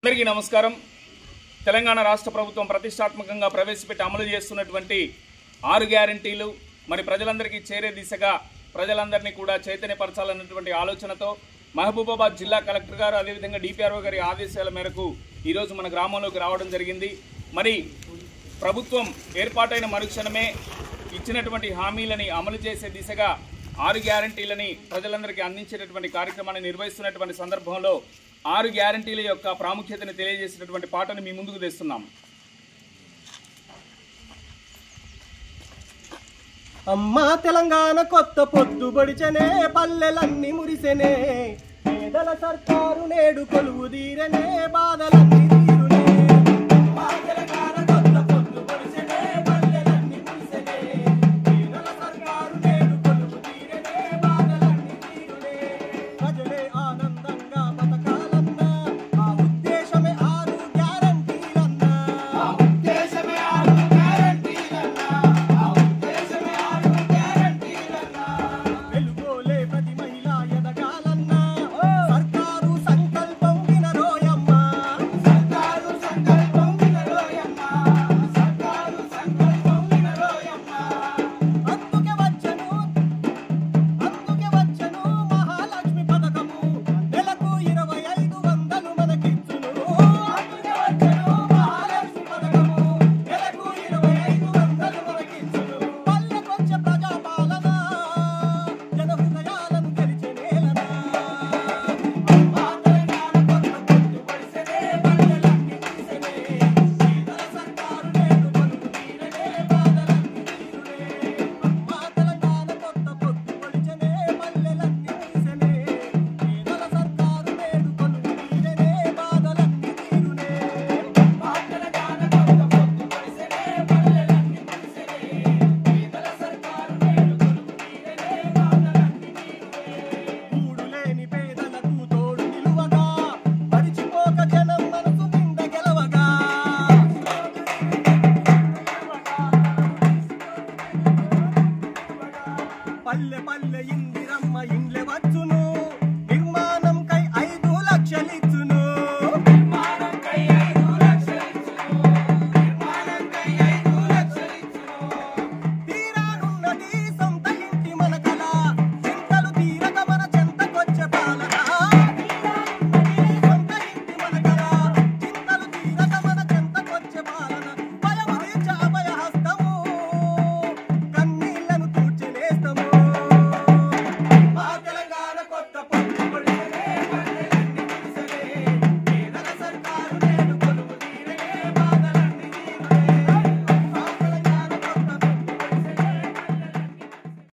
అందరికీ నమస్కారం। తెలంగాణ రాష్ట్ర ప్రభుత్వం ప్రతిష్టాత్మకంగా ప్రవేశపెట్టి అమలు చేస్తున్నటువంటి 6 గ్యారెంటీలు మరి ప్రజలందరికీ చేరే దిశగా ప్రజలందరినీ కూడా చైతన్యపరచాలన్నటువంటి ఆలోచనతో మహబూబాబాద్ జిల్లా కలెక్టర్ గారు అదే విధంగా డిపిఆర్ఓ గారి ఆదేశాల మేరకు ఈ రోజు మన గ్రామంలోకి రావడం జరిగింది। మరి ప్రభుత్వం ఏర్పాటైన మరుక్షణమే ఇచ్చినటువంటి హామీలని అమలు చేసే దిశగా 6 గ్యారెంటీలని ప్రజలందరికీ అందించేటటువంటి కార్యక్రమాన్ని నిర్వహిస్తున్నటువంటి సందర్భంలో 6 గ్యారెంటీల యొక్క ప్రాముఖ్యతను తెలియజేసినటువంటి పాటను మీ ముందుకు తెస్తున్నాం। అమ్మా తెలంగాణ కొత్త పొద్దుబడిచనే పల్లెలన్నీ మురిసెనే పేదల సర్కారు నేడు కొలువు తీరనే బాధలన్నీ తీరునే అమ్మా తెలంగాణ కొత్త పొద్దుబడిచనే పల్లెలన్నీ మురిసెనే పేదల సర్కారు నేడు కొలువు తీరనే బాధలన్నీ తీరునే ప్రజలే ఆనందంగా బతకాలన్నా ఆ ఉద్దేశమే 6 గ్యారెంటీలన్నా ఆ ఉద్దేశమే 6 గ్యారెంటీలన్నా వెలుగోలే ప్రతి మహిళ ఎదగాలన్నా సర్కారు సంకల్పం వినరోయమ్మా సర్కారు సంకల్పం వినరోయమ్మా సర్కారు సంకల్పం వినరోయమ్మా అందుకే వచ్చను మహాలక్ష్మి పథకము నెలకు 2500 మనకిచ్చును అందుకే వచ్చను మహాలక్ష్మి పథకము నెలకు 2500 మనకిచ్చును పల్లెకొచ్చే ప్రజాపాలన జన హృదయాలను గెలిచే నేలనా అమ్మా తెలంగాణ కొత్త పొద్దుబడిసెనే పల్లెలన్నీ మురిసెనే పేదల సర్కారు నేడు కొలువు తీరనే బాధలన్నీ తీరునే అమ్మా తెలంగాణ కొత్త పొద్దుబడిసెనే పల్లెలన్నీ మురిసెనే పేదల సర్కారు నేడు కొలువు తీరనే బాధలన్నీ తీరునే అమ్మా తెలంగాణ కొత్త పొద్దుబడిసెనే పల్లెలన్నీ మురిసెనే పేదల సర్కారు నేడు కొలువు తీరనే బాధలన్నీ తీరునే మూడు లేని పేదలకు తోడు నిలువగా మరిచిపోక జనం మనసు నిండా గెలవగా పల్లె పల్లె